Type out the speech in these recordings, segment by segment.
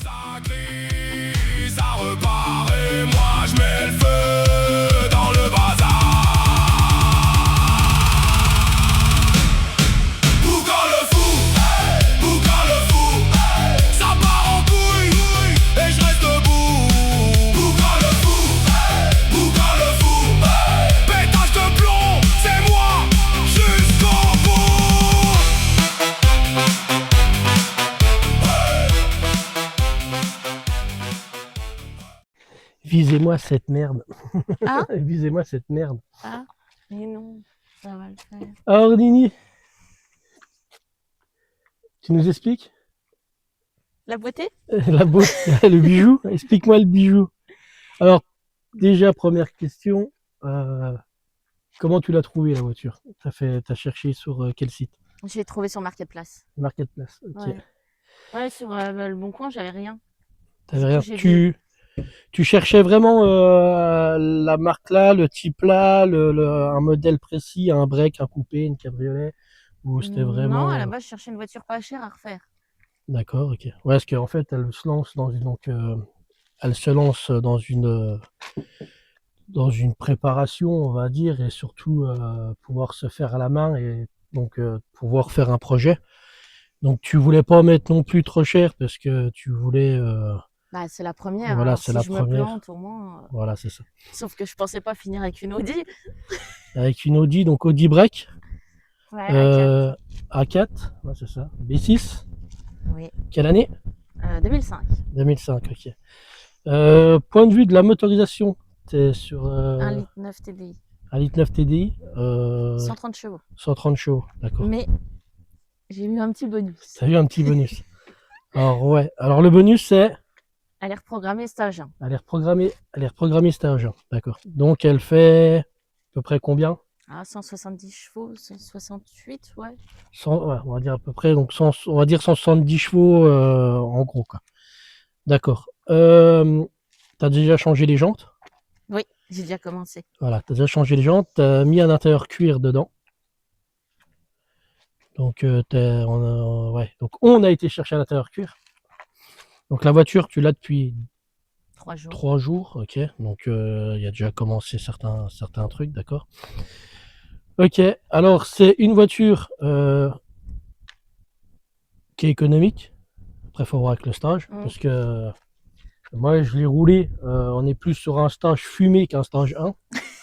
Ça crie, ça repart et moi je mets le feu dans le bazar. Boucan le fou, ça part en couille et je reste debout. Boucan le fou, pétage de plomb, c'est moi jusqu'au bout. Visez-moi cette merde. Ah, Visez-moi cette merde. ah, mais non, ça va le faire. Alors Nini, tu nous expliques La beauté? la beauté, le bijou? Explique-moi le bijou. Alors déjà première question, comment tu l'as trouvé la voiture? T'as cherché sur quel site? Je l'ai trouvé sur Marketplace. Marketplace. Ok. Ouais. Ouais, sur Le Bon Coin, j'avais rien. T'avais rien. J'ai Tu cherchais vraiment la marque là, le type là, un modèle précis, un break, un coupé, une cabriolet, ou c'était vraiment. Non, à la base, je cherchais une voiture pas chère à refaire. D'accord, ok. Ouais, parce qu'en fait, elle se lance dans une préparation, on va dire, et surtout pouvoir se faire à la main et donc pouvoir faire un projet. Donc tu voulais pas mettre non plus trop cher parce que tu voulais. Bah, c'est la première. Voilà, Alors, c'est si la je me première. plante, au moins. Voilà, c'est ça. Sauf que je pensais pas finir avec une Audi. Avec une Audi, donc Audi Break. Ouais, A4, ouais, c'est ça. B6, oui. quelle année? 2005. 2005, ok. Point de vue de la motorisation, t'es sur 1,9 litre TDI. 1,9 litre TDI, 130 chevaux. 130 chevaux, d'accord. Mais j'ai eu un petit bonus. T'as eu un petit bonus. Alors ouais, alors le bonus c'est, Elle est reprogrammée stage 1. elle est reprogrammée stage 1, d'accord. Donc elle fait à peu près combien? Ah, 170 chevaux, 168, ouais. 100, ouais, on va dire à peu près, donc on va dire 170 chevaux en gros, quoi. D'accord. T'as déjà changé les jantes? Oui, j'ai déjà commencé. Voilà, t'as déjà changé les jantes, t'as mis un intérieur cuir dedans. Donc, donc on a été chercher un intérieur cuir. Donc la voiture, tu l'as depuis 3 jours. 3 jours, ok. Donc il y a déjà commencé certains trucs, d'accord. Ok, alors c'est une voiture qui est économique. Après, il faut voir avec le stage, parce que moi je l'ai roulé, on est plus sur un stage fumé qu'un stage 1.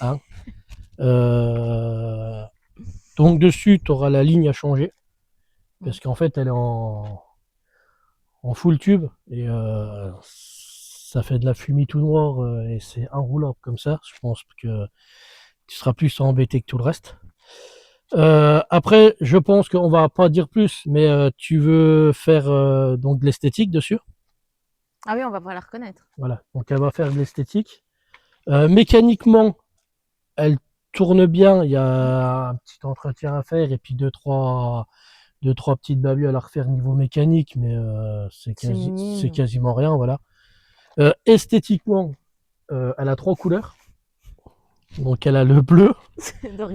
Hein. Donc dessus, tu auras la ligne à changer, parce qu'en fait elle est en full tube et ça fait de la fumée tout noir et c'est inroulable comme ça. Je pense que tu seras plus embêté que tout le reste. Après, je pense qu'on va pas dire plus, mais tu veux faire donc de l'esthétique dessus. Ah oui, on va pas la reconnaître. Voilà, donc elle va faire de l'esthétique. Mécaniquement, elle tourne bien. Il y a un petit entretien à faire et puis deux trois petites babioles à refaire niveau mécanique, mais c'est quasiment rien, voilà. Esthétiquement, elle a 3 couleurs. Donc elle a le bleu,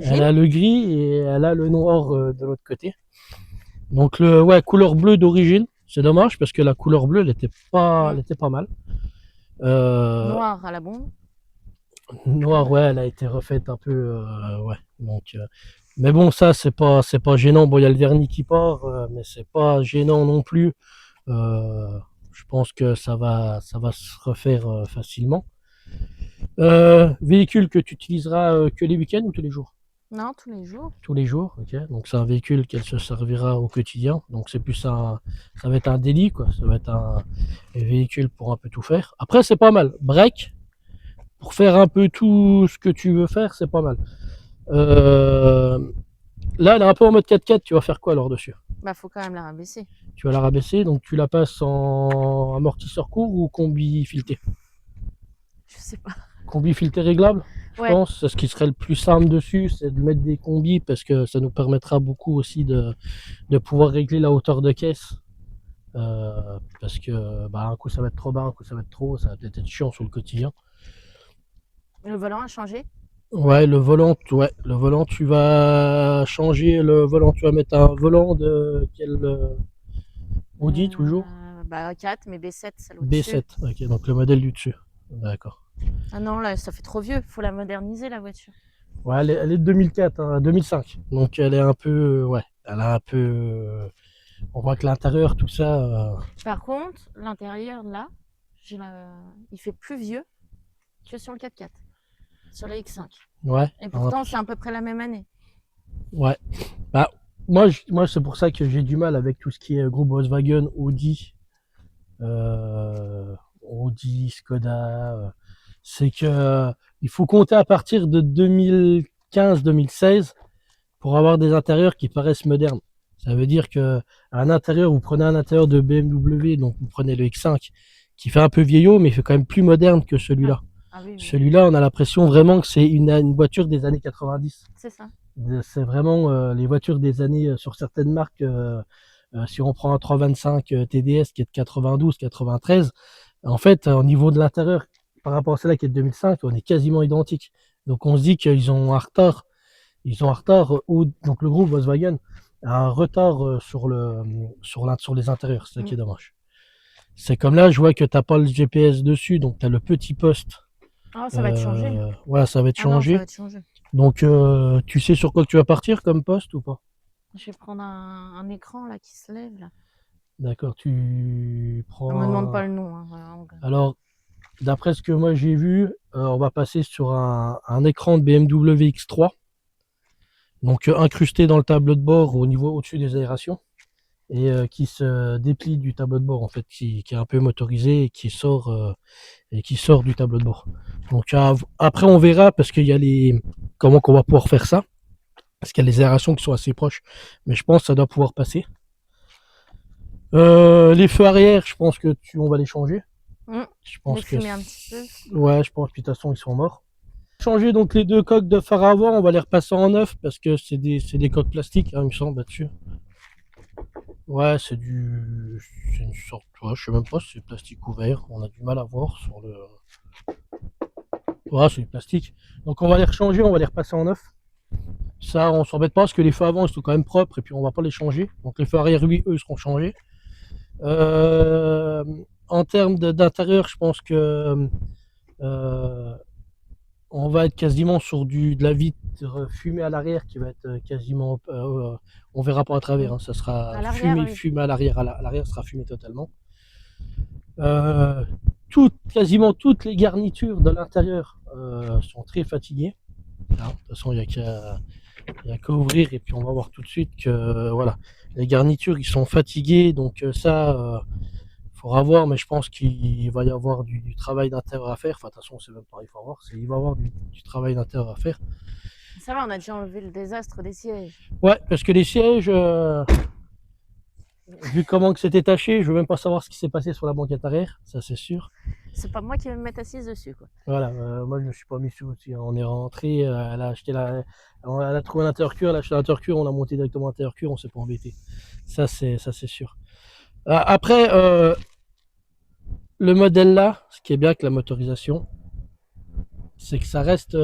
elle a le gris et elle a le noir de l'autre côté. Donc couleur bleue d'origine. C'est dommage parce que la couleur bleue, elle était pas mal. Noir à la bombe. Noir, ouais, elle a été refaite un peu, ouais. Donc, mais bon, ça c'est pas gênant. Bon, il y a le vernis qui part, mais c'est pas gênant non plus. Je pense que ça va se refaire facilement. Véhicule que tu utiliseras que les week-ends ou tous les jours? Non, tous les jours. Tous les jours, ok. Donc c'est un véhicule qu'elle se servira au quotidien. Donc c'est plus ça va être un délit, quoi. Ça va être un véhicule pour un peu tout faire. Après c'est pas mal. Break, pour faire un peu tout ce que tu veux faire, c'est pas mal. Là, elle est un peu en mode 4x4. Tu vas faire quoi alors dessus? Bah, faut quand même la rabaisser. Tu vas la rabaisser, donc tu la passes en amortisseur court ou combi fileté? Je sais pas. Combi fileté réglable, je Ouais. pense. Ce qui serait le plus simple dessus, c'est de mettre des combis parce que ça nous permettra beaucoup aussi de pouvoir régler la hauteur de caisse. Parce que bah, un coup ça va être trop bas, un coup ça va être trop haut, ça va peut-être être chiant sur le quotidien. Le volant a changé? Ouais, le volant, tu vas changer le volant. Tu vas mettre un volant de quel Audi toujours? Bah 4, mais B7, celle au-dessus. B7, ok, donc le modèle du dessus. D'accord. Ah non, là, ça fait trop vieux. Faut la moderniser, la voiture. Ouais, elle est de 2004, hein, 2005. Donc elle est un peu, ouais, elle a un peu. On voit que l'intérieur, tout ça. Par contre, l'intérieur, là, il fait plus vieux que sur le 4x4, sur les X5. Ouais. Et pourtant, c'est à peu près la même année. Ouais. Bah, moi c'est pour ça que j'ai du mal avec tout ce qui est groupe Volkswagen, Audi, Skoda. C'est que il faut compter à partir de 2015-2016 pour avoir des intérieurs qui paraissent modernes. Ça veut dire que un intérieur, vous prenez un intérieur de BMW, donc vous prenez le X5, qui fait un peu vieillot, mais il fait quand même plus moderne que celui-là. Ah oui, oui. Celui-là, on a l'impression vraiment que c'est une voiture des années 90. C'est ça. C'est vraiment les voitures des années sur certaines marques. Si on prend un 325 TDS qui est de 92, 93, en fait, au niveau de l'intérieur, par rapport à celle-là qui est de 2005, on est quasiment identique. Donc on se dit qu'ils ont un retard. Ils ont un retard, donc le groupe Volkswagen a un retard sur les intérieurs. C'est ça qui est dommage. C'est comme là, je vois que tu n'as pas le GPS dessus, donc tu as le petit poste. Ah, ça va être changé. Ouais, ça va être Ah non, changé. ça va être changé. Donc, tu sais sur quoi que tu vas partir comme poste ou pas? Je vais prendre un écran là qui se lève là. D'accord, tu prends. On me demande pas le nom. Hein, voilà. Alors, d'après ce que moi j'ai vu, on va passer sur un écran de BMW X3. Donc, incrusté dans le tableau de bord au-dessus des aérations. Et qui se déplie du tableau de bord, en fait, qui est un peu motorisé et qui sort du tableau de bord. Donc, après, on verra parce qu'il y a comment qu'on va pouvoir faire ça. Parce qu'il y a les aérations qui sont assez proches. Mais je pense que ça doit pouvoir passer. Les feux arrière, je pense que on va les changer. Je pense les fumer un petit peu. Ouais, je pense que de toute façon ils sont morts. Changer donc les deux coques de phare avant, on va les repasser en neuf parce que c'est des coques plastiques, hein, il me semble là-dessus. Ouais, c'est une sorte, ouais, je sais même pas si c'est plastique ouvert, on a du mal à voir sur le. Ouais, c'est du plastique. Donc on va les rechanger, on va les repasser en neuf. Ça, on s'embête pas parce que les feux avant ils sont quand même propres et puis on va pas les changer. Donc les feux arrière, oui, eux, seront changés. En termes d'intérieur, je pense que on va être quasiment sur de la vitre fumée à l'arrière qui va être quasiment. On verra pas à travers, hein, ça sera fumé à l'arrière. À l'arrière sera fumé totalement. Quasiment toutes les garnitures de l'intérieur sont très fatiguées. Alors, de toute façon, il n'y a qu'à ouvrir et puis on va voir tout de suite que voilà, les garnitures ils sont fatiguées, donc ça faudra voir, mais je pense qu'il va y avoir du travail d'intérieur à faire. Enfin, de toute façon, c'est même pas, il faut voir, il va y avoir du travail d'intérieur à faire. Ça va, on a déjà enlevé le désastre des sièges. Ouais, parce que les sièges, vu comment que c'était taché, je veux même pas savoir ce qui s'est passé sur la banquette arrière, ça c'est sûr. C'est pas moi qui vais me mettre assise dessus, quoi. Voilà, moi je me suis pas mis dessus aussi. Hein. On est rentré, elle a acheté elle a trouvé l'intercure, elle a acheté l'intercure, on a monté directement l'intercure, on s'est pas embêté. Ça c'est sûr. Après, le modèle là, ce qui est bien avec la motorisation, c'est que ça reste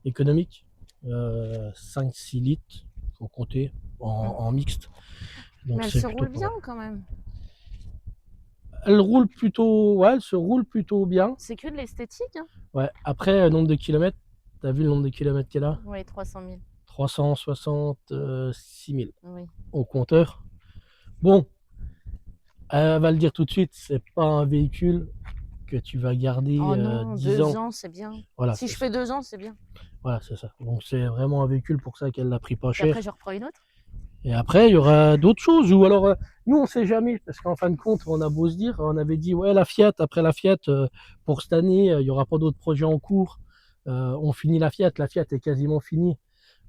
économique. 5-6 litres, faut compter, en mixte. Donc, mais elle se roule bien quand même. Elle roule plutôt, ouais, elle se roule plutôt bien. C'est que de l'esthétique. Hein. Ouais, après, nombre de kilomètres, t'as vu le nombre de kilomètres qu'elle a? Oui, 300 000. 366 000 oui. Au compteur. Bon, elle va le dire tout de suite, c'est pas un véhicule que tu vas garder 10 ans. 2 ans, c'est bien. Voilà, si je fais 2 ans, c'est bien. Voilà, c'est ça. Donc c'est vraiment un véhicule pour ça qu'elle l'a pris pas cher. Et après, je reprends une autre. Et après, il y aura d'autres choses. Ou alors, nous, on sait jamais. Parce qu'en fin de compte, on a beau se dire, on avait dit, ouais, la Fiat, après la Fiat, pour cette année, il n'y aura pas d'autres projets en cours. On finit la Fiat est quasiment finie.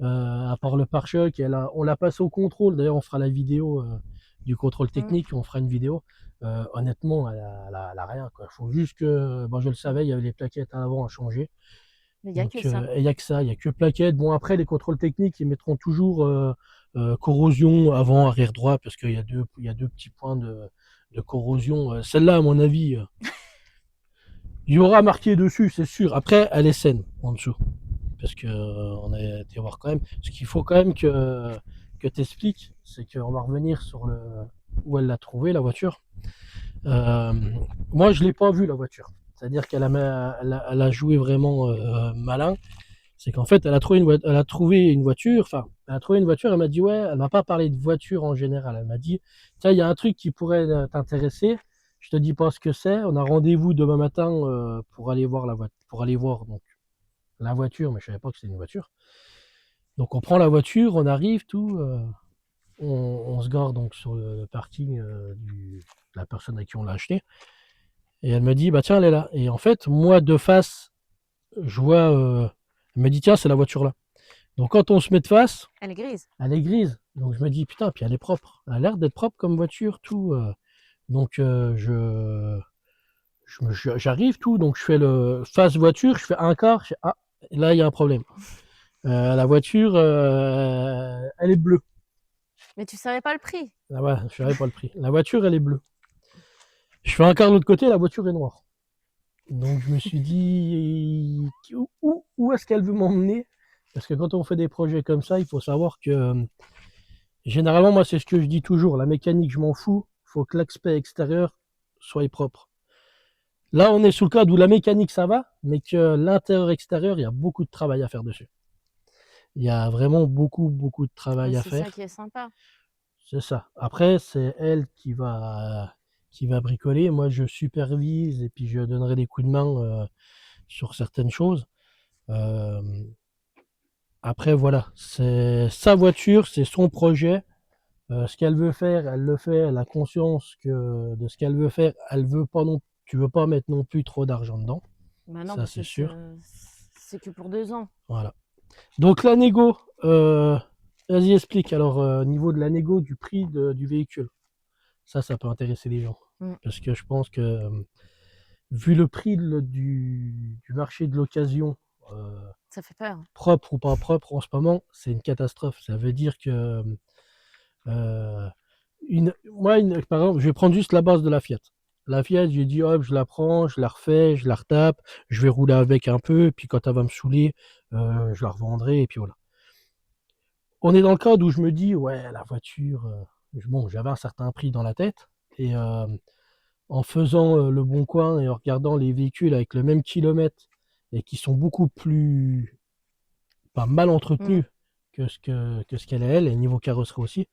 À part le pare-choc, on l'a passé au contrôle. D'ailleurs, on fera la vidéo du contrôle technique, on fera une vidéo. Honnêtement, elle a rien. Il faut juste que, bon, je le savais, il y avait les plaquettes à l'avant à changer. Mais il n'y a que ça. Il n'y a que ça, il n'y a que plaquettes. Bon, après, les contrôles techniques, ils mettront toujours corrosion avant, arrière droit, parce qu'il y a deux petits points de corrosion. Celle-là, à mon avis, il y aura marqué dessus, c'est sûr. Après, elle est saine en dessous. Parce qu'on a été voir quand même. Ce qu'il faut quand même que tu expliques, c'est qu'on va revenir sur où elle l'a trouvée, la voiture. Moi, je l'ai pas vue, la voiture. C'est-à-dire elle a joué vraiment malin. C'est qu'en fait, elle a trouvé une voiture. Enfin, elle a trouvé une voiture. Elle m'a dit, ouais, elle m'a pas parlé de voiture en général. Elle m'a dit, tiens, il y a un truc qui pourrait t'intéresser. Je te dis pas ce que c'est. On a rendez-vous demain matin pour aller voir donc la voiture, mais je savais pas que c'était une voiture. Donc on prend la voiture, on arrive, tout. On se gare donc sur le parking de la personne à qui on l'a acheté. Et elle me dit, bah tiens, elle est là. Et en fait, moi, de face, je vois. Elle me dit, tiens, c'est la voiture là. Donc quand on se met de face, Elle est grise. elle est grise. Donc je me dis, putain, puis elle est propre. Elle a l'air d'être propre comme voiture, tout. Donc j'arrive, tout. Donc je fais le face voiture, je fais un quart. Je fais, ah, là, il y a un problème. La voiture, elle est bleue. Mais tu savais pas le prix. Ah ouais, je savais pas le prix. La voiture, elle est bleue. Je fais un quart de l'autre côté, la voiture est noire. Donc je me suis dit, où est-ce qu'elle veut m'emmener? Parce que quand on fait des projets comme ça, il faut savoir que généralement, moi, c'est ce que je dis toujours, la mécanique, je m'en fous, il faut que l'aspect extérieur soit propre. Là, on est sous le cadre où la mécanique, ça va, mais que l'intérieur extérieur, il y a beaucoup de travail à faire dessus. Il y a vraiment beaucoup de travail à C'est faire. ça qui est sympa. C'est ça. Après, c'est elle qui va bricoler. Moi, je supervise et puis je donnerai des coups de main sur certaines choses. Après, voilà, c'est sa voiture, c'est son projet. Ce qu'elle veut faire, elle le fait. Elle a conscience de ce qu'elle veut faire. Elle veut pas tu veux pas mettre non plus trop d'argent dedans. Bah non, Ça, parce c'est que sûr. c'est que pour 2 ans. Voilà. Donc la négo, vas-y explique. Alors, niveau de la négo du prix du véhicule, ça peut intéresser les gens. Parce que je pense que vu le prix du marché de l'occasion, Ça fait peur. propre ou pas propre en ce moment, c'est une catastrophe. Ça veut dire que par exemple, je vais prendre juste la base de la Fiat. La Fiat, j'ai dit, hop, je la prends, je la refais, je la retape, je vais rouler avec un peu, puis quand elle va me saouler, je la revendrai, et puis voilà. On est dans le cadre où je me dis, ouais, la voiture, bon, j'avais un certain prix dans la tête, et en faisant le bon coin et en regardant les véhicules avec le même kilomètre, et qui sont beaucoup plus pas mal entretenus que ce qu'elle est, elle, et niveau carrosserie aussi,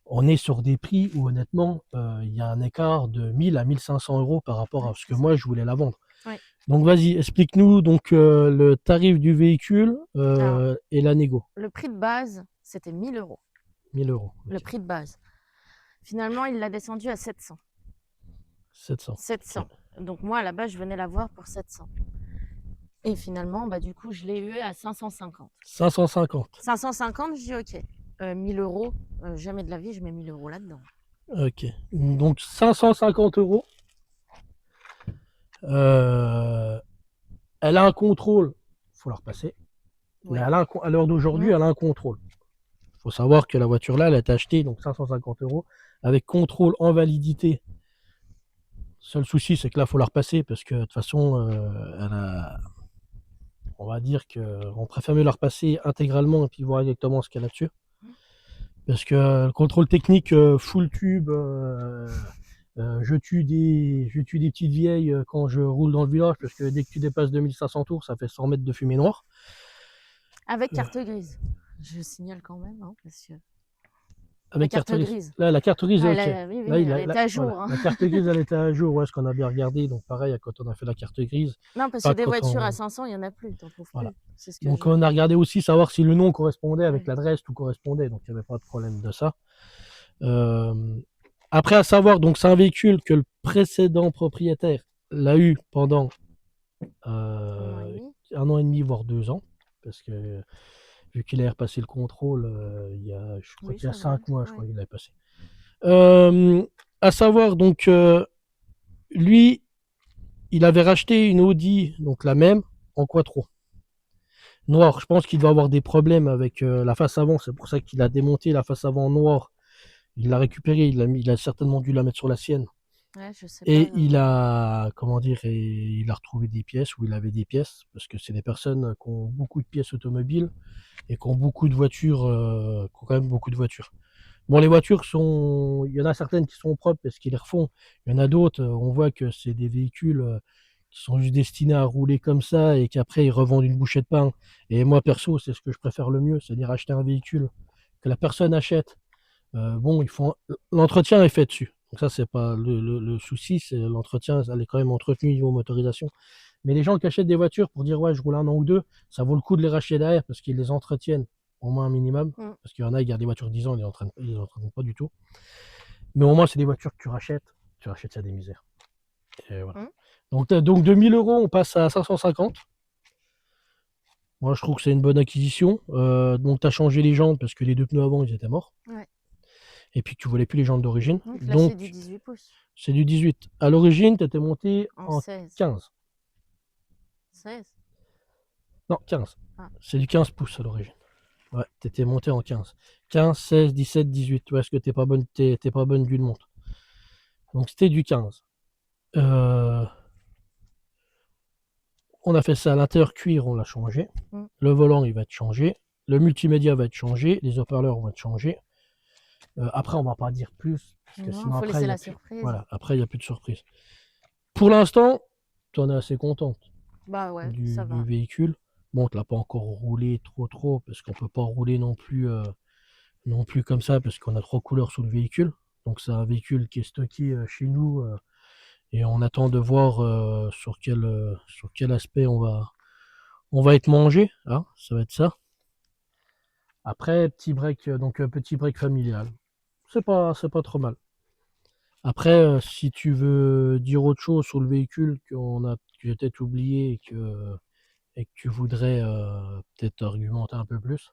on est sur des prix où honnêtement, il y a un écart de 1000 à 1500 euros par rapport à ce que moi je voulais la vendre. Ouais. Donc vas-y, explique-nous donc le tarif du véhicule Alors, et la négo. le prix de base, c'était 1 000 euros. 1000 euros. Le Ok. prix de base. Finalement, il l'a descendu à 700. 700. 700. Ok. Donc moi, à la base, je venais la voir pour 700. Et finalement, bah, du coup, je l'ai eu à 550. 550. 550, je dis OK. 1000 euros, jamais de la vie, je mets 1000 euros là-dedans. Ok. Donc 550 euros. Elle a un contrôle, il faut la repasser. Oui. Mais à l'heure d'aujourd'hui, elle a un contrôle. Il faut savoir que la voiture là, elle a été achetée donc 550 euros avec contrôle en validité. Seul souci, c'est que là, il faut la repasser parce que de toute façon, on va dire qu'on préfère mieux la repasser intégralement et puis voir exactement ce qu'elle a dessus. Parce que le contrôle technique full tube, je tue des petites vieilles quand je roule dans le village parce que dès que tu dépasses 2500 tours, ça fait 100 mètres de fumée noire. Avec carte grise. Je signale quand même, hein, parce que... Avec carte grise. Là, la carte grise, Ah, ok. oui, Là, elle était à jour. voilà. Hein. La carte grise, elle était à jour, ouais, ce qu'on a bien regardé. Donc pareil, quand on a fait la carte grise. Non, parce pas que des quand voitures on- à 500, il n'y en a plus, t'en trouves Voilà. plus. C'est ce que Donc je... on a regardé aussi savoir si le nom correspondait avec Ouais. l'adresse, tout correspondait. Donc il n'y avait pas de problème de ça. Après, à savoir, donc c'est un véhicule que le précédent propriétaire l'a eu pendant 1 an et demi, voire 2 ans. Parce que vu qu'il a repassé le contrôle, je crois qu'il y a 5 mois, je crois qu'il l'avait passé. À savoir, donc, lui, il avait racheté une Audi, donc la même, en quattro. Noir, je pense qu'il va avoir des problèmes avec la face avant, c'est pour ça qu'il a démonté la face avant noire. Il l'a récupérée, il a certainement dû la mettre sur la sienne. Ouais, je sais Et pas, il a, comment dire, il a retrouvé des pièces, où il avait des pièces, parce que c'est des personnes qui ont beaucoup de pièces automobiles et qui ont beaucoup de voitures, qui ont quand même beaucoup de voitures. Bon, les voitures sont. Il y en a certaines qui sont propres parce qu'ils les refont. Il y en a d'autres, on voit que c'est des véhicules qui sont juste destinés à rouler comme ça et qu'après ils revendent une bouchée de pain. Et moi, perso, c'est ce que je préfère le mieux, c'est-à-dire acheter un véhicule que la personne achète. Bon, l'entretien est fait dessus. Donc ça, c'est pas le souci, c'est l'entretien, elle est quand même entretenue niveau motorisation. Mais les gens qui achètent des voitures pour dire ouais, je roule un an ou deux, ça vaut le coup de les racheter derrière parce qu'ils les entretiennent au moins un minimum. Mm. Parce qu'il y en a, ils gardent des voitures 10 ans, ils les entretiennent pas du tout. Mais au moins, c'est des voitures que tu rachètes ça des misères. Et voilà. Mm. Donc de 1000 euros, on passe à 550. Moi, je trouve que c'est une bonne acquisition. Donc, tu as changé les jantes parce que les deux pneus avant, ils étaient morts. Ouais. Et puis, tu voulais plus les jantes d'origine. Donc là, Donc, c'est du 18 pouces. c'est du 18. À l'origine, tu étais monté En en 16. 15. 16. Non, 15. Ah. C'est du 15 pouces à l'origine. Ouais, tu étais monté en 15. 15, 16, 17, 18. Ouais, est-ce que t'es pas bonne d'une montre. Donc, c'était du 15. On a fait ça à l'intérieur cuir, on l'a changé. Mm. Le volant, il va être changé. Le multimédia va être changé. Les haut-parleurs vont être changés. Après, on va pas dire plus. Parce que Non, sinon, faut après, laisser il y a la plus... surprise. Voilà, après, il n'y a plus de surprise. Pour l'instant, tu en es assez contente Bah ouais, du ça va. véhicule. Bon, tu l'as pas encore roulé trop, parce qu'on peut pas rouler non plus comme ça, parce qu'on a 3 couleurs sur le véhicule. Donc, c'est un véhicule qui est stocké chez nous. Et on attend de voir sur quel aspect on va être mangé. Hein, ça va être ça. Après, petit break familial. C'est pas trop mal. Après, si tu veux dire autre chose sur le véhicule que j'ai peut-être oublié et que tu voudrais peut-être argumenter un peu plus.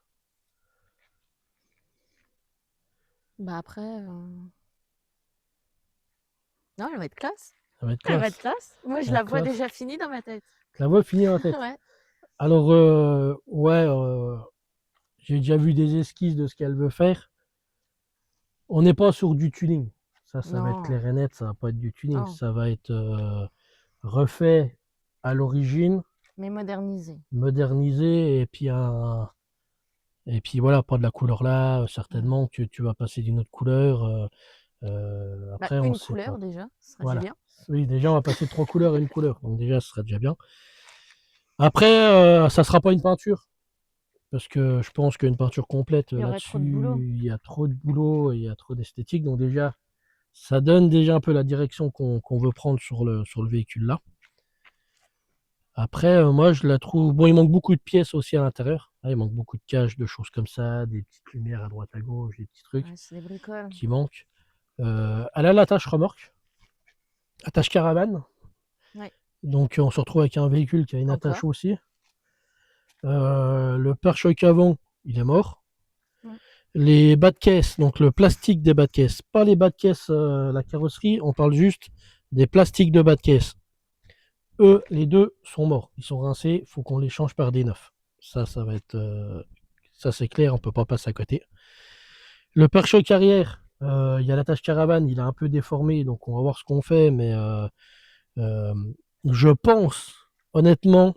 Bah après. Non, elle va être classe. Ça va être Elle va être classe. classe. Moi, je Ça va la être vois classe. déjà finie dans ma tête. La voix finit en tête. Ouais. Alors, ouais, j'ai déjà vu des esquisses de ce qu'elle veut faire. On n'est pas sur du tuning. Ça va être Non. clair et net, ça va pas être du tuning. Non. Ça va être refait à l'origine, Mais modernisée. modernisé, et puis voilà, pas de la couleur là, certainement que tu vas passer d'une autre couleur. Bah, Après, on une sait couleur pas. déjà, ce serait Voilà. bien. Oui, déjà, on va passer de 3 couleurs à une couleur. Donc déjà, ce serait déjà bien. Après, ça sera pas une peinture. Parce que je pense qu'une peinture complète Il y aurait trop de boulot. là-dessus, il y a trop de boulot et il y a trop d'esthétique. Donc déjà, ça donne déjà un peu la direction qu'on veut prendre sur le véhicule là. Après, moi, je la trouve. Bon, il manque beaucoup de pièces aussi à l'intérieur. Il manque beaucoup de cages, de choses comme ça, des petites lumières à droite à gauche, des petits trucs Ouais, c'est des bricoles. qui manquent. Elle a l'attache remorque, attache caravane. Ouais. Donc, on se retrouve avec un véhicule qui a une attache Encore. aussi. Le pare-choc avant, il est mort. Ouais. Les bas de caisse, donc le plastique des bas de caisse, pas les bas de caisse, la carrosserie, on parle juste des plastiques de bas de caisse. Eux, les deux sont morts, ils sont rincés, faut qu'on les change par des neufs. Ça va être, ça c'est clair, on peut pas passer à côté. Le pare-choc arrière, il y a l'attache caravane, il est un peu déformé, donc on va voir ce qu'on fait, mais je pense honnêtement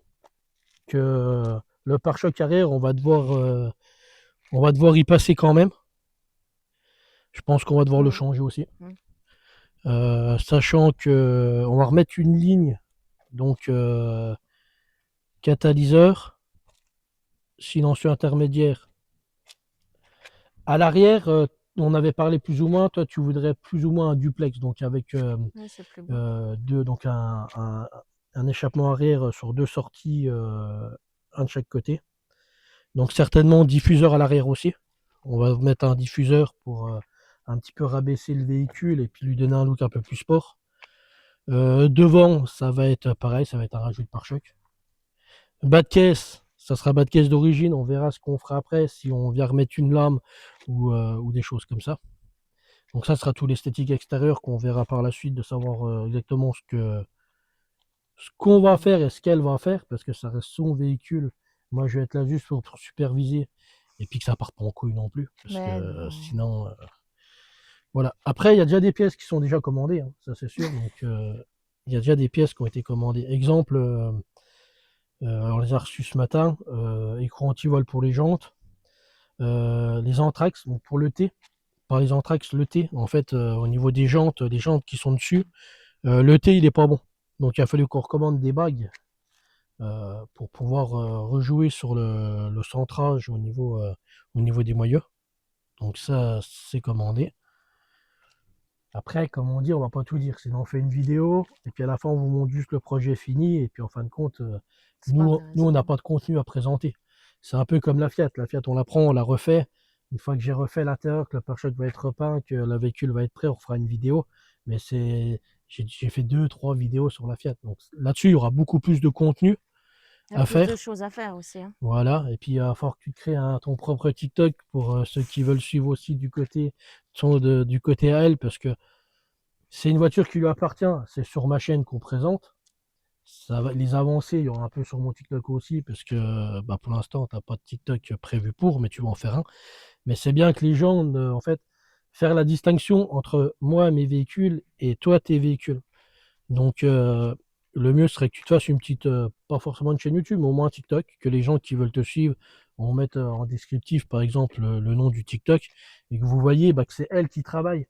que le pare-choc arrière, on va devoir y passer quand même. Je pense qu'on va devoir le changer aussi. Sachant que on va remettre une ligne, donc catalyseur, silencieux intermédiaire. À l'arrière, on avait parlé plus ou moins, toi tu voudrais plus ou moins un duplex, donc avec Ouais, c'est plus beau. donc un échappement arrière sur 2 sorties, un de chaque côté. Donc certainement diffuseur à l'arrière aussi. On va mettre un diffuseur pour un petit peu rabaisser le véhicule et puis lui donner un look un peu plus sport. Devant, ça va être pareil, ça va être un rajout de pare-choc. Bas de caisse, ça sera bas de caisse d'origine, on verra ce qu'on fera après, si on vient remettre une lame ou des choses comme ça. Donc ça sera tout l'esthétique extérieure qu'on verra par la suite, de savoir exactement ce qu'on va faire et ce qu'elle va faire, parce que ça reste son véhicule. Moi, je vais être là juste pour superviser et puis que ça parte pas en couille non plus, parce Mais que non. sinon, voilà. Après, il y a déjà des pièces qui sont déjà commandées, hein, ça c'est sûr. Donc, il y a déjà des pièces qui ont été commandées. Exemple, on les a reçus ce matin, écrou anti-vol pour les jantes, les anthrax, donc pour le T, par les Anthrax, le T, en fait, au niveau des jantes qui sont dessus, le T, il est pas bon. Donc, il a fallu qu'on recommande des bagues pour pouvoir rejouer sur le centrage au niveau des moyeux. Donc, ça, c'est commandé. Après, comme on dit, on va pas tout dire. Sinon, on fait une vidéo, et puis à la fin, on vous montre juste le projet fini, et puis en fin de compte, C'est pas nous, on intéressant. n'a pas de contenu à présenter. C'est un peu comme la Fiat. La Fiat, on la prend, on la refait. Une fois que j'ai refait l'intérieur, que le pare-choc va être repeint, que le véhicule va être prêt, on fera une vidéo. Mais j'ai fait 2-3 vidéos sur la Fiat. Donc là-dessus, il y aura beaucoup plus de contenu Il y a à plus faire. de choses à faire aussi. Hein. Voilà, et puis il va falloir que tu te crées ton propre TikTok pour ceux qui veulent suivre aussi du côté à elle, parce que c'est une voiture qui lui appartient, c'est sur ma chaîne qu'on présente. Les avancées, il y aura un peu sur mon TikTok aussi, parce que pour l'instant, tu n'as pas de TikTok prévu mais tu vas en faire un. Mais c'est bien que les gens, en fait, faire la distinction entre moi, mes véhicules, et toi, tes véhicules. Donc, le mieux serait que tu te fasses une petite, pas forcément une chaîne YouTube, mais au moins un TikTok, que les gens qui veulent te suivre, on mette en descriptif, par exemple, le nom du TikTok, et que vous voyez que c'est elle qui travaille.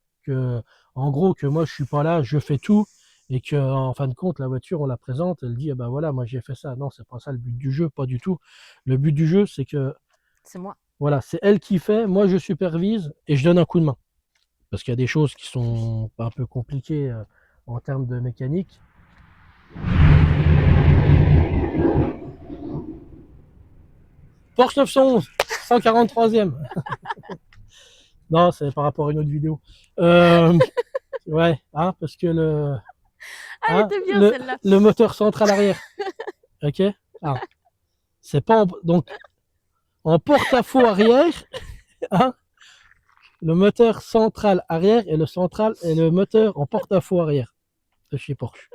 En gros, que moi, je suis pas là, je fais tout, et que en fin de compte, la voiture, on la présente, elle dit, voilà, moi, j'ai fait ça. Non, c'est pas ça le but du jeu, pas du tout. Le but du jeu, c'est que, C'est moi. voilà, c'est elle qui fait, moi, je supervise, et je donne un coup de main. Parce qu'il y a des choses qui sont un peu compliquées en termes de mécanique. Porsche 911, 143e. Non, c'est par rapport à une autre vidéo. Ouais, parce que Ah, elle était bien celle-là. le moteur central arrière. Ok. C'est pas donc en porte-à-faux arrière. Le moteur central arrière et le moteur en porte-à-faux arrière de chez Porsche.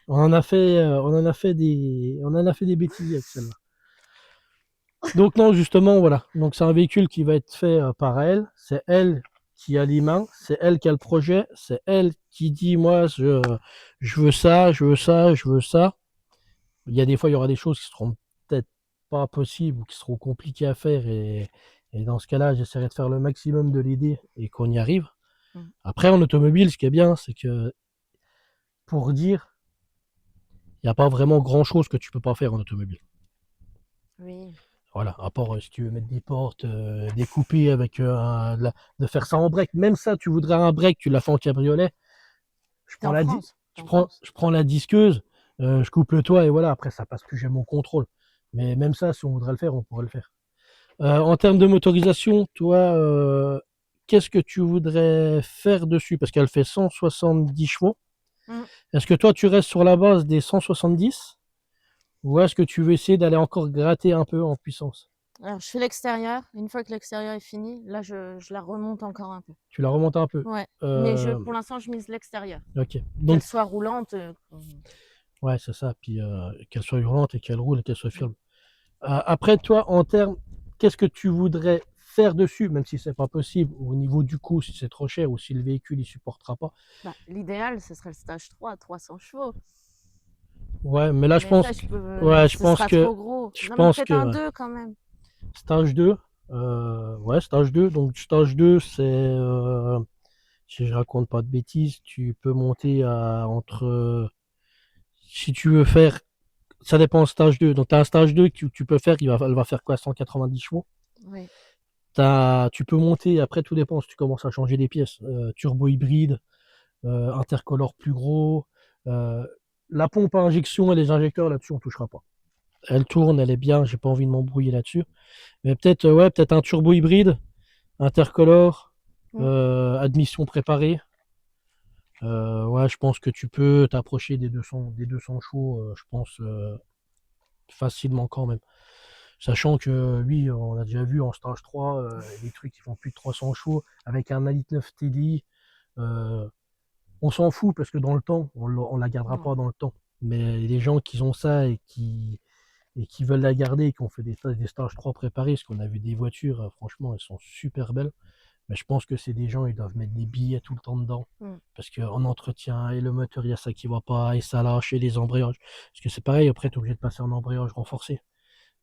On en a fait des bêtises avec celle-là. Donc non, justement, voilà. Donc c'est un véhicule qui va être fait par elle. C'est elle qui a les mains. C'est elle qui a le projet. C'est elle qui dit, moi, je veux ça, je veux ça, je veux ça. Il y a des fois, il y aura des choses qui seront peut-être pas possibles ou qui seront compliquées à faire. Et dans ce cas-là, j'essaierai de faire le maximum de l'aider et qu'on y arrive. Après, en automobile, ce qui est bien, c'est que pour dire, il n'y a pas vraiment grand-chose que tu peux pas faire en automobile. Oui. Voilà, à part si tu veux mettre des portes découpées avec de faire ça en break. Même ça, tu voudrais un break, tu l'as fait en cabriolet. Je prends la disqueuse, je coupe le toit et voilà, après ça passe plus, j'ai mon contrôle. Mais même ça, si on voudrait le faire, on pourrait le faire. En termes de motorisation, toi, qu'est-ce que tu voudrais faire dessus? Parce qu'elle fait 170 chevaux. Est-ce que toi, tu restes sur la base des 170? Ou est-ce que tu veux essayer d'aller encore gratter un peu en puissance? Alors, je fais l'extérieur. Une fois que l'extérieur est fini, là, je la remonte encore un peu. Tu la remontes un peu? Ouais. Mais pour l'instant, je mise l'extérieur. Ok. Donc, qu'elle soit roulante. Ouais, c'est ça. Puis qu'elle soit hurlante et qu'elle roule et qu'elle soit firme. Après, toi, en termes, qu'est-ce que tu voudrais faire dessus, même si c'est pas possible, au niveau du coût, si c'est trop cher ou si le véhicule il supportera pas? L'idéal, ce serait le stage 3, 300 chevaux. Ouais, mais là, je pense que. Trop gros. Je non, pense mais que. un 2 quand même. Stage 2. Ouais, stage 2. Donc, stage 2, c'est. Si je raconte pas de bêtises, tu peux monter à entre. Si tu veux faire. Ça dépend du stage 2. Donc, tu as un stage 2 que tu peux faire, elle va faire quoi? 190 chevaux. Oui. Tu peux monter, après, tout dépend si tu commences à changer des pièces. Turbo hybride, intercolore plus gros. La pompe à injection et les injecteurs, là-dessus, on touchera pas. Elle tourne, elle est bien, j'ai pas envie de m'embrouiller là-dessus. Mais peut-être peut-être un turbo hybride, intercolore, admission préparée. Ouais, je pense que tu peux t'approcher des 200 chevaux, je pense facilement quand même. Sachant que oui, on a déjà vu en stage 3 des trucs qui font plus de 300 chevaux avec un A9 TDI. On s'en fout parce que dans le temps, on la gardera pas dans le temps. Mais les gens qui ont ça et qui veulent la garder et qui ont fait des stages 3 préparés, parce qu'on a vu des voitures, franchement, elles sont super belles. Mais je pense que c'est des gens, ils doivent mettre des billets tout le temps dedans. Parce qu'en entretien, et le moteur, il y a ça qui va pas, et ça lâche, et les embrayages. Parce que c'est pareil, après, tu es obligé de passer en embrayage renforcé.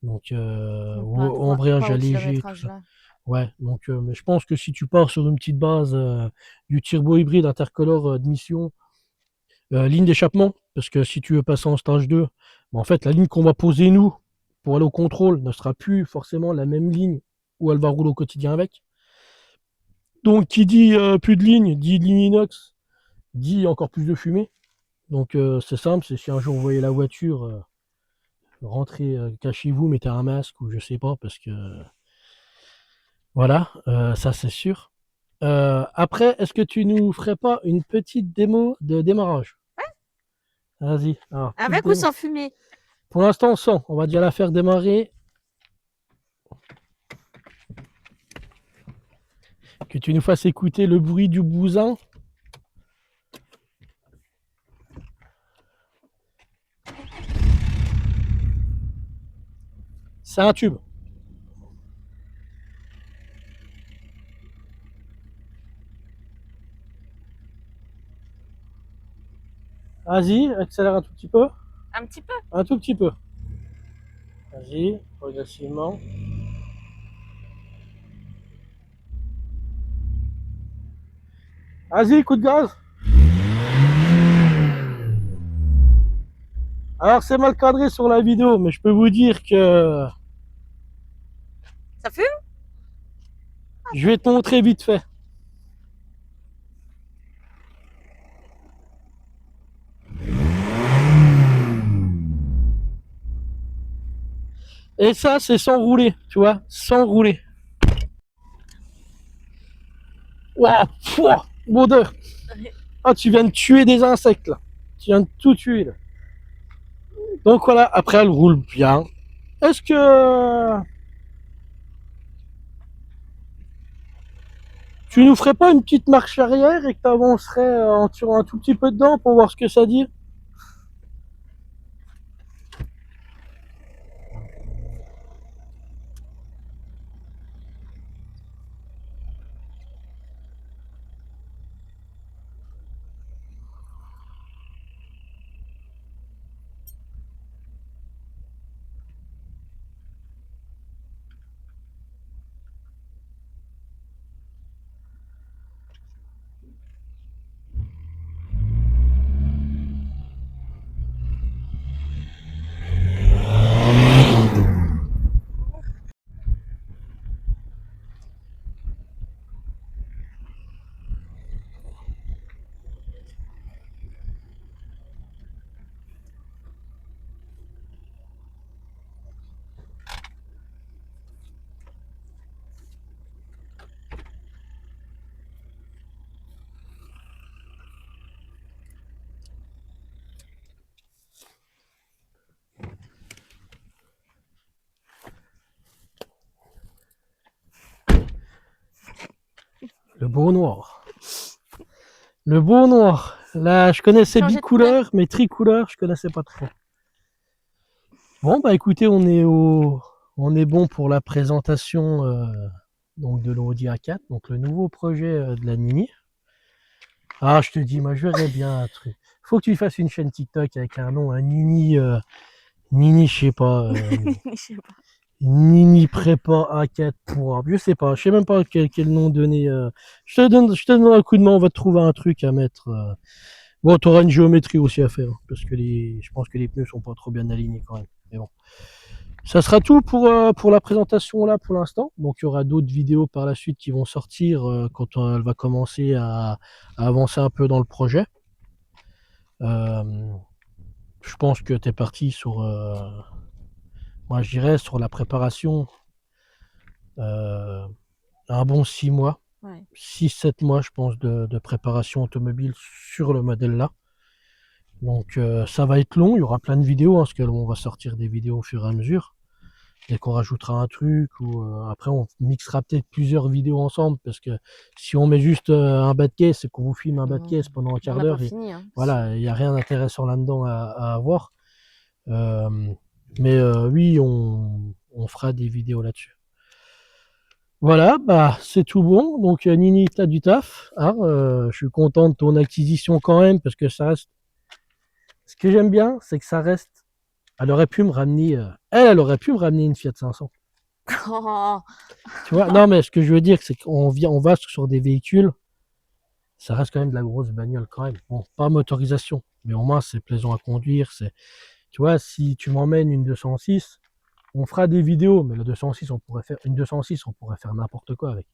Donc, embrayage allégé, tout ça. Ouais, donc mais je pense que si tu pars sur une petite base du turbo hybride intercolore de mission, ligne d'échappement, parce que si tu veux passer en stage 2, bah, en fait, la ligne qu'on va poser nous pour aller au contrôle ne sera plus forcément la même ligne où elle va rouler au quotidien avec. Donc, qui dit plus de ligne, dit ligne inox, dit encore plus de fumée. Donc, c'est simple, c'est si un jour vous voyez la voiture, rentrez, cachez-vous, mettez un masque ou je sais pas, parce que voilà, ça c'est sûr. Après, est-ce que tu nous ferais pas une petite démo de démarrage? Vas-y. Alors, petite Avec ou démo. sans fumée? Pour l'instant, sans. On va déjà la faire démarrer. Que tu nous fasses écouter le bruit du bousin. C'est un tube. Vas-y, accélère un tout petit peu. Un petit peu. Un tout petit peu. Vas-y, progressivement. Vas-y, coup de gaz. Alors, c'est mal cadré sur la vidéo, mais je peux vous dire que Ça fume? je vais te montrer vite fait. Et ça, c'est sans rouler, tu vois, sans rouler. Ouah, pouah, odeur. Ah, tu viens de tuer des insectes, là. Tu viens de tout tuer, là. Donc voilà, après, elle roule bien. Est-ce que tu nous ferais pas une petite marche arrière et que tu avancerais en tirant un tout petit peu dedans pour voir ce que ça dit? Le beau noir. Le beau noir. Là, je connaissais Changer de bicouleur, mais tricouleur, je connaissais pas trop. Bon, bah écoutez, on est bon pour la présentation donc de l'Audi A4, donc le nouveau projet de la Nini. Ah, je te dis, moi, je verrais bien un truc. Faut que tu fasses une chaîne TikTok avec un nom, un Nini, Nini, je sais pas, Je sais pas. Nini Prépa A4 pour, je sais pas, je sais même pas quel nom donner. Je te donne un coup de main, on va te trouver un truc à mettre. Bon, tu auras une géométrie aussi à faire, hein, parce que je pense que les pneus sont pas trop bien alignés quand même. Mais bon. Ça sera tout pour la présentation là pour l'instant. Donc il y aura d'autres vidéos par la suite qui vont sortir quand elle va commencer à avancer un peu dans le projet. Je pense que tu es parti sur, moi je dirais, sur la préparation un bon 6 mois. Ouais. 6-7 mois, je pense, de préparation automobile sur le modèle là. Donc ça va être long, il y aura plein de vidéos, hein, parce qu'on va sortir des vidéos au fur et à mesure. Dès qu'on rajoutera un truc, ou après on mixera peut-être plusieurs vidéos ensemble, parce que si on met juste un bas de caisse et qu'on vous filme un bas de caisse pendant un On quart n'a d'heure, pas fini. Hein. voilà, il n'y a rien d'intéressant là-dedans à avoir. Mais oui, on fera des vidéos là-dessus. Voilà, bah c'est tout bon. Donc Nini, t'as du taf. Hein, je suis content de ton acquisition quand même, parce que ça reste. Ce que j'aime bien, c'est que ça reste. Elle aurait pu me ramener. Elle aurait pu me ramener une Fiat 500. Oh, Tu vois? Non, mais ce que je veux dire, c'est on va sur des véhicules, ça reste quand même de la grosse bagnole quand même. Bon, pas motorisation, mais au moins c'est plaisant à conduire. Tu vois, si tu m'emmènes une 206, on fera des vidéos, mais la 206, une 206, on pourrait faire n'importe quoi avec.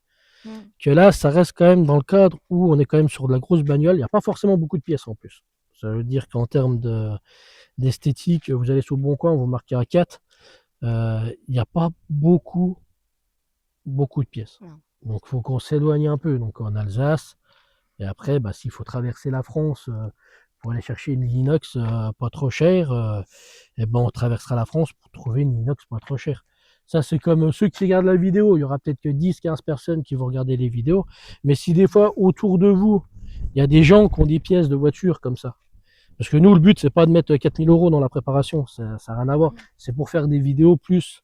mm. Que là, ça reste quand même dans le cadre où on est quand même sur de la grosse bagnole. Il n'y a pas forcément beaucoup de pièces en plus. Ça veut dire qu'en termes d'esthétique, vous allez sur le Bon Coin, vous marquez à 4. Il n'y a pas beaucoup de pièces. Non. Donc, il faut qu'on s'éloigne un peu. Donc, en Alsace. Et après, bah, s'il faut traverser la France pour aller chercher une inox pas trop chère, et ben, on traversera la France pour trouver une inox pas trop chère. Ça, c'est comme ceux qui regardent la vidéo. Il y aura peut-être que 10-15 personnes qui vont regarder les vidéos. Mais si des fois, autour de vous, il y a des gens qui ont des pièces de voiture comme ça. Parce que nous, le but, c'est pas de mettre 4000 € dans la préparation. Ça n'a rien à voir. C'est pour faire des vidéos plus,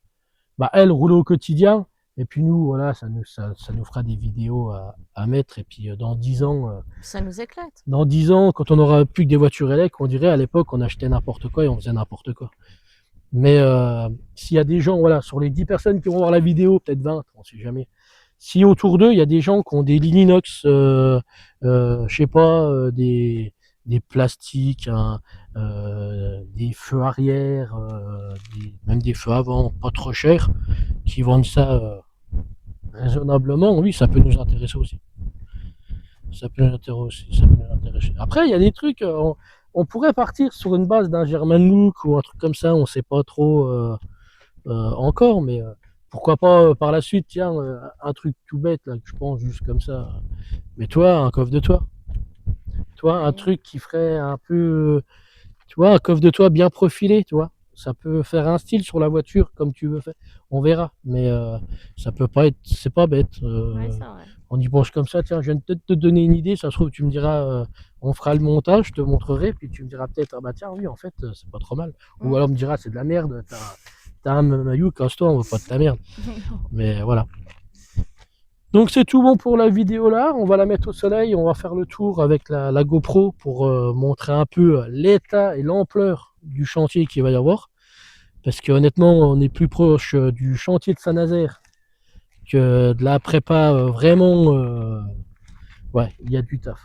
bah, elle, rouler au quotidien. Et puis nous, voilà, ça nous fera des vidéos à mettre. Et puis dans 10 ans, Ça nous éclate. dans 10 ans, quand on aura plus que des voitures électriques, on dirait à l'époque, on achetait n'importe quoi et on faisait n'importe quoi. Mais s'il y a des gens, voilà, sur les 10 personnes qui vont voir la vidéo, peut-être 20, on sait jamais. Si autour d'eux, il y a des gens qui ont des lignes inox, je sais pas, des plastiques, hein, des feux arrière, même des feux avant, pas trop chers, qui vendent ça raisonnablement, oui, ça peut nous intéresser aussi. Ça peut nous intéresser. Après, il y a des trucs, on pourrait partir sur une base d'un Germanlook ou un truc comme ça, on sait pas trop encore, mais pourquoi pas par la suite, tiens, un truc tout bête, là, que je pense juste comme ça. Mais toi, un coffre de toit. Toi, un Ouais. truc qui ferait un peu, tu vois, un coffre de toit bien profilé, tu vois. Ça peut faire un style sur la voiture comme tu veux faire. On verra, mais ça peut pas être, c'est pas bête. Ouais, c'est vrai. On y penche comme ça, tiens, je viens peut-être te donner une idée, ça se trouve, tu me diras, on fera le montage, je te montrerai, puis tu me diras peut-être, ah bah tiens, oui, en fait, c'est pas trop mal. Ou alors on me dira, c'est de la merde, t'as un maillot, casse-toi, on veut pas de ta merde. Mais voilà. Donc c'est tout bon pour la vidéo là, on va la mettre au soleil, on va faire le tour avec la GoPro pour montrer un peu l'état et l'ampleur du chantier qu'il va y avoir. Parce que honnêtement, on est plus proche du chantier de Saint-Nazaire que de la prépa vraiment. Ouais, il y a du taf.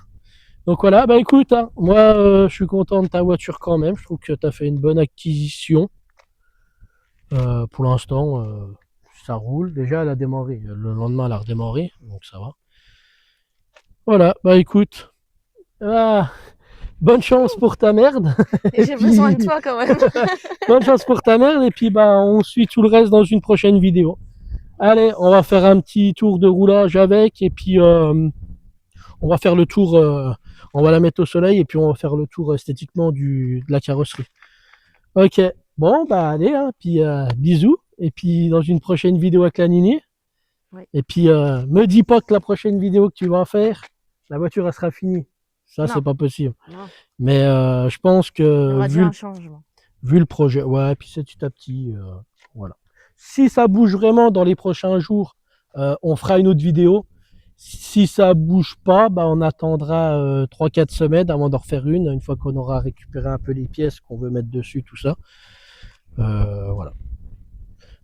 Donc voilà, bah écoute, hein, moi je suis content de ta voiture quand même, je trouve que tu as fait une bonne acquisition. Pour l'instant, ça roule. Déjà, elle a démarré. Le lendemain, elle a redémarré, donc ça va. Voilà, bah écoute, bonne chance pour ta merde. J'ai besoin de toi quand même. Bonne chance pour ta merde, et puis bah on suit tout le reste dans une prochaine vidéo. Allez, on va faire un petit tour de roulage avec, et puis on va faire le tour, on va la mettre au soleil, et puis on va faire le tour esthétiquement de la carrosserie. Ok, bon bah allez, hein, puis bisous, et puis dans une prochaine vidéo avec la Nini. Oui. Et puis me dis pas que la prochaine vidéo que tu vas faire, la voiture elle sera finie. Ça, Non. c'est pas possible. Non. Mais je pense Il y que aura dû un changement. vu le projet, ouais, puis petit à petit, voilà. Si ça bouge vraiment dans les prochains jours, on fera une autre vidéo. Si ça bouge pas, bah on attendra 3-4 semaines avant d'en refaire une fois qu'on aura récupéré un peu les pièces qu'on veut mettre dessus, tout ça. Voilà.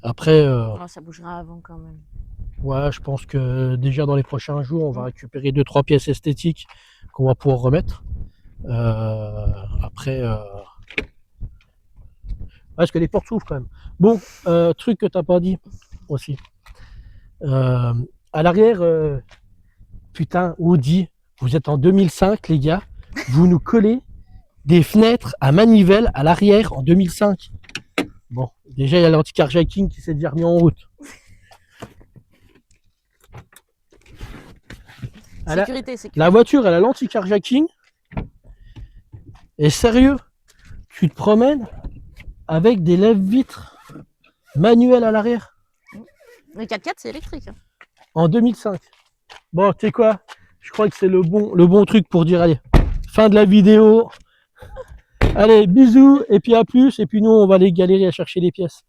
Après, Oh, ça bougera avant quand même. ouais, je pense que déjà dans les prochains jours, on va récupérer 2-3 pièces esthétiques qu'on va pouvoir remettre. Après, parce que les portes s'ouvrent quand même. Bon, truc que t'as pas dit aussi. À l'arrière, putain, Audi, vous êtes en 2005, les gars. Vous nous collez des fenêtres à manivelle à l'arrière en 2005. Bon, déjà, il y a l'anti-carjacking qui s'est déjà remis en route. Sécurité, sécurité. La voiture, elle a l'anti-carjacking. Et sérieux, tu te promènes avec des lève-vitres manuelles à l'arrière Le 4x4, c'est électrique. Hein. en 2005. Bon, tu sais quoi? Je crois que c'est le bon truc pour dire, allez, fin de la vidéo. Allez, bisous, et puis à plus. Et puis nous, on va aller galérer à chercher les pièces.